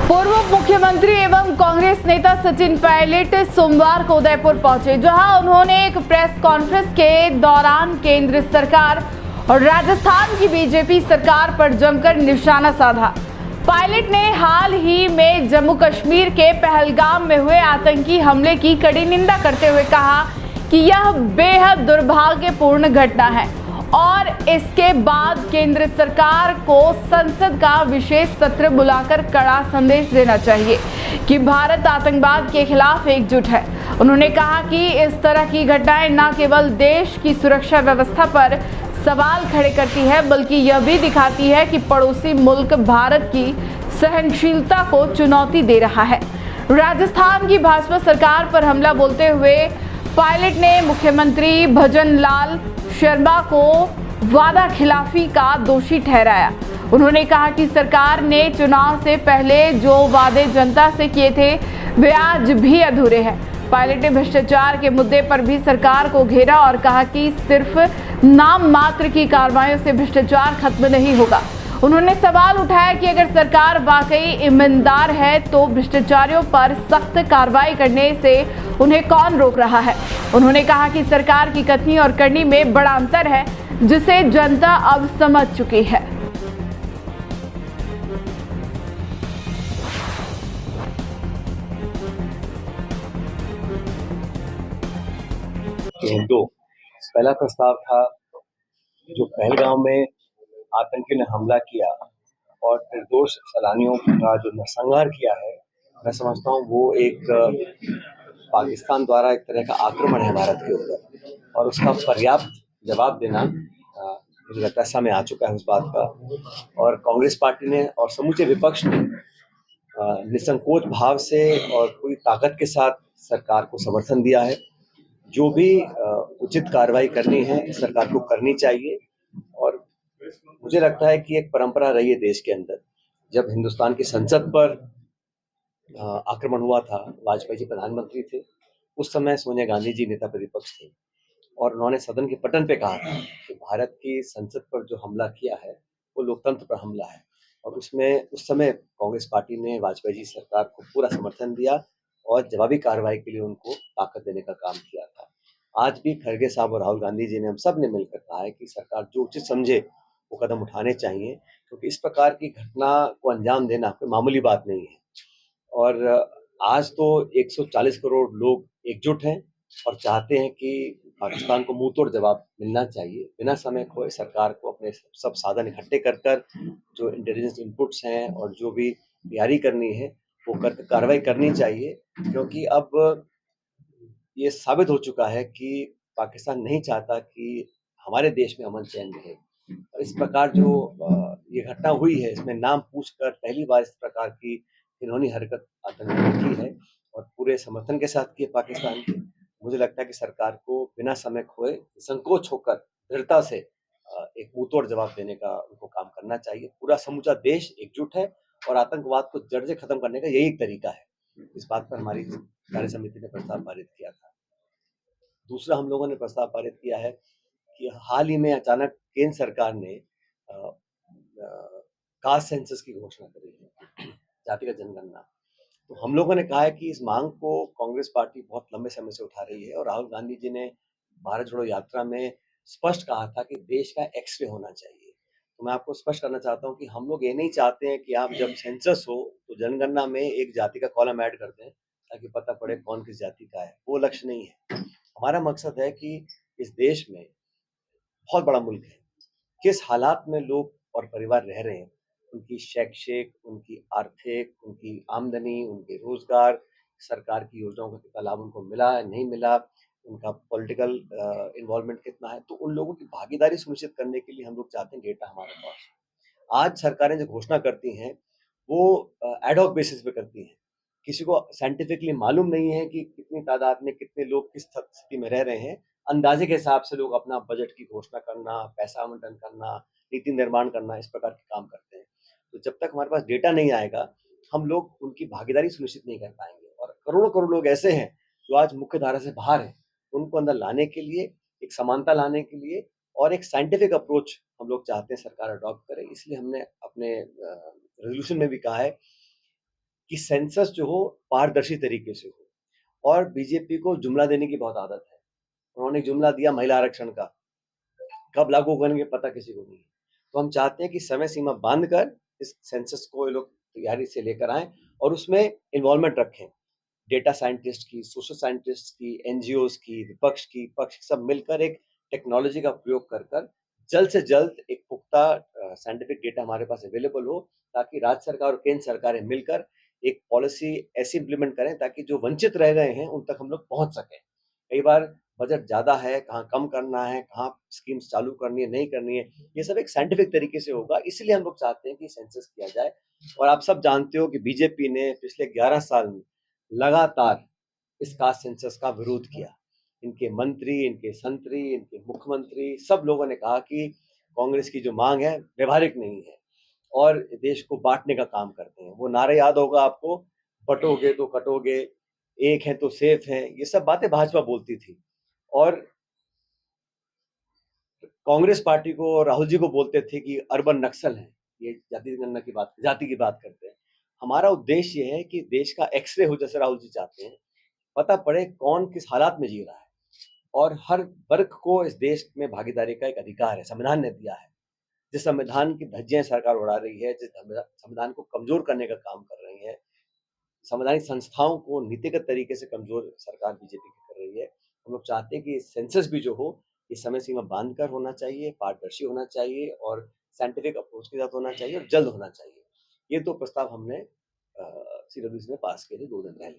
पूर्व मुख्यमंत्री एवं कांग्रेस नेता सचिन पायलट सोमवार को उदयपुर पहुंचे, जहां उन्होंने एक प्रेस कॉन्फ्रेंस के दौरान केंद्र सरकार और राजस्थान की बीजेपी सरकार पर जमकर निशाना साधा। पायलट ने हाल ही में जम्मू कश्मीर के पहलगाम में हुए आतंकी हमले की कड़ी निंदा करते हुए कहा कि यह बेहद दुर्भाग्यपूर्ण घटना है और इसके बाद केंद्र सरकार को संसद का विशेष सत्र बुलाकर कड़ा संदेश देना चाहिए कि भारत आतंकवाद के खिलाफ एकजुट है। उन्होंने कहा कि इस तरह की घटनाएं न केवल देश की सुरक्षा व्यवस्था पर सवाल खड़े करती है, बल्कि यह भी दिखाती है कि पड़ोसी मुल्क भारत की सहनशीलता को चुनौती दे रहा है। राजस्थान की भाजपा सरकार पर हमला बोलते हुए पायलट ने मुख्यमंत्री भजनलाल शर्मा को वादा खिलाफी का दोषी ठहराया। उन्होंने कहा कि सरकार ने चुनाव से पहले जो वादे जनता से किए थे वे आज भी अधूरे हैं। पायलट ने भ्रष्टाचार के मुद्दे पर भी सरकार को घेरा और कहा कि सिर्फ नाम मात्र की कार्रवाइयों से भ्रष्टाचार खत्म नहीं होगा। उन्होंने सवाल उठाया कि अगर सरकार वाकई ईमानदार है तो भ्रष्टाचारियों पर सख्त कार्रवाई करने से उन्हें कौन रोक रहा है। उन्होंने कहा कि सरकार की कथनी और करनी में बड़ा अंतर है, जिसे जनता अब समझ चुकी है। दो पहला प्रस्ताव था जो पहलगाम में आतंकी ने हमला किया और निर्दोष सैलानियों का जो नरसंहार किया है, मैं समझता हूँ वो एक पाकिस्तान द्वारा एक तरह का आक्रमण है भारत के ऊपर और उसका पर्याप्त जवाब देना मुझे लगता है समय आ चुका है उस बात का। और कांग्रेस पार्टी ने और समूचे विपक्ष ने निसंकोच भाव से और पूरी ताकत के साथ सरकार को समर्थन दिया है। जो भी उचित कार्रवाई करनी है सरकार को करनी चाहिए। और मुझे लगता है कि एक परंपरा रही है देश के अंदर, जब हिंदुस्तान की संसद पर आक्रमण हुआ था, वाजपेयी जी प्रधानमंत्री थे, उस समय सोनिया गांधी जी नेता प्रतिपक्ष थे और उन्होंने सदन के पटल पे कहा था कि भारत की संसद पर जो हमला किया है वो लोकतंत्र पर हमला है। और उसमें उस समय कांग्रेस पार्टी ने वाजपेयी जी सरकार को पूरा समर्थन दिया और जवाबी कार्रवाई के लिए उनको ताकत देने का काम किया था। आज भी खड़गे साहब और राहुल गांधी जी ने, हम सब ने मिलकर कहा है कि सरकार जो उचित समझे वो कदम उठाने चाहिए, क्योंकि इस प्रकार की घटना को अंजाम देना कोई मामूली बात नहीं है। और आज तो 140 करोड़ लोग एकजुट हैं और चाहते हैं कि पाकिस्तान को मुंह तोड़ जवाब मिलना चाहिए। बिना समय खोए सरकार को अपने सब साधन इकट्ठे कर कर जो इंटेलिजेंस इनपुट्स हैं और जो भी तैयारी करनी है वो कर कार्रवाई करनी चाहिए, क्योंकि अब ये साबित हो चुका है कि पाकिस्तान नहीं चाहता कि हमारे देश में अमन चैन रहे। और इस प्रकार जो ये घटना हुई है, इसमें नाम पूछकर पहली बार इस प्रकार की घिनौनी हरकत आतंकियों ने की है और पूरे समर्थन के साथ की है पाकिस्तान के। मुझे लगता है कि सरकार को बिना समय खोए संकोच होकर दृढ़ता से एक मुंहतोड़ जवाब देने का उनको काम करना चाहिए। पूरा समूचा देश एकजुट है और आतंकवाद को जड़ से खत्म करने का यही एक तरीका है। इस बात पर हमारी कार्य समिति ने प्रस्ताव पारित किया था। दूसरा, हम लोगों ने प्रस्ताव पारित किया है कि हाल ही में अचानक केंद्र सरकार ने कास्ट सेंसस की घोषणा करी है, जातिगत जनगणना। तो हम लोगों ने कहा है कि इस मांग को कांग्रेस पार्टी बहुत लंबे समय से उठा रही है और राहुल गांधी जी ने भारत जोड़ो यात्रा में स्पष्ट कहा था कि देश का एक्सरे होना चाहिए। तो मैं आपको स्पष्ट करना चाहता हूँ कि हम लोग ये नहीं चाहते हैं कि आप जब सेंसस हो तो जनगणना में एक जाति का कॉलम ऐड कर दें ताकि पता पड़े कौन किस जाति का है। वो लक्ष्य नहीं है। हमारा मकसद है कि इस देश में, बहुत बड़ा मुल्क है, किस हालात में लोग और परिवार रह रहे हैं, उनकी शैक्षिक, उनकी आर्थिक, उनकी आमदनी, उनके रोजगार, सरकार की योजनाओं का कितना लाभ उनको मिला है, नहीं मिला, उनका पॉलिटिकल इन्वॉल्वमेंट कितना है। तो उन लोगों की भागीदारी सुनिश्चित करने के लिए हम लोग चाहते हैं डेटा हमारे पास। आज सरकारें जो घोषणा करती हैं वो एड हॉक बेसिस पे करती हैं। किसी को साइंटिफिकली मालूम नहीं है कि कितनी तादाद में कितने लोग किस स्थिति में रह रहे हैं। अंदाजे के हिसाब से लोग अपना बजट की घोषणा करना, पैसा आवंटन करना, नीति निर्माण करना, इस प्रकार के काम करते हैं। तो जब तक हमारे पास डेटा नहीं आएगा, हम लोग उनकी भागीदारी सुनिश्चित नहीं कर पाएंगे। और करोड़ों करोड़ लोग ऐसे हैं जो आज मुख्य धारा से बाहर हैं, उनको अंदर लाने के लिए, एक समानता लाने के लिए और एक साइंटिफिक अप्रोच हम लोग चाहते हैं सरकार अडॉप्ट करे। इसलिए हमने अपने रेजोल्यूशन में भी कहा है कि सेंसस जो हो पारदर्शी तरीके से हो। और बीजेपी को जुमला देने की बहुत आदत है। उन्होंने एक जुमला दिया महिला आरक्षण का, कब लागू करेंगे पता किसी को नहीं है। तो हम चाहते हैं कि समय सीमा बांध कर इस सेंसस को ये लोग तैयारी से लेकर आएं और उसमें इन्वॉल्वमेंट रखें, डेटा साइंटिस्ट की, सोशल साइंटिस्ट की, एनजीओज की, विपक्ष की, पक्ष की, सब मिलकर एक टेक्नोलॉजी का प्रयोग कर कर जल्द से जल्द एक पुख्ता साइंटिफिक डेटा हमारे पास अवेलेबल हो, ताकि राज्य सरकार और केंद्र सरकारें मिलकर एक पॉलिसी ऐसी इम्प्लीमेंट करें ताकि जो वंचित रह गए हैं उन तक हम लोग पहुंच सकें। कई बार बजट ज़्यादा है, कहाँ कम करना है, कहाँ स्कीम्स चालू करनी है, नहीं करनी है, ये सब एक साइंटिफिक तरीके से होगा। इसलिए हम लोग चाहते हैं कि सेंसस किया जाए। और आप सब जानते हो कि बीजेपी ने पिछले 11 साल में लगातार इस कास्ट सेंसस का विरोध किया। इनके मंत्री, इनके संतरी, इनके मुख्यमंत्री सब लोगों ने कहा कि कांग्रेस की जो मांग है व्यवहारिक नहीं है और देश को बांटने का काम करते हैं। वो नारा याद होगा आपको, बटोगे तो कटोगे, एक है तो सेफ है, ये सब बातें भाजपा बोलती थी। और कांग्रेस पार्टी को और राहुल जी को बोलते थे कि अर्बन नक्सल है, ये जाति की बात करते हैं। हमारा उद्देश्य ये है कि देश का एक्सरे हो, जैसे राहुल जी चाहते हैं, पता पड़े कौन किस हालात में जी रहा है। और हर वर्ग को इस देश में भागीदारी का एक अधिकार है, संविधान ने दिया है। जिस संविधान की धज्जियां सरकार उड़ा रही है, जिस संविधान को कमजोर करने का काम कर रही है, संवैधानिक संस्थाओं को नीतिगत तरीके से कमजोर सरकार बीजेपी की कर रही है। हम लोग चाहते हैं कि सेंसस भी जो हो ये समय सीमा बांध कर होना चाहिए, पारदर्शी होना चाहिए और साइंटिफिक अप्रोच के साथ होना चाहिए और जल्द होना चाहिए। ये दो प्रस्ताव हमने सीडब्ल्यूसी में पास किए थे 2 दिन पहले।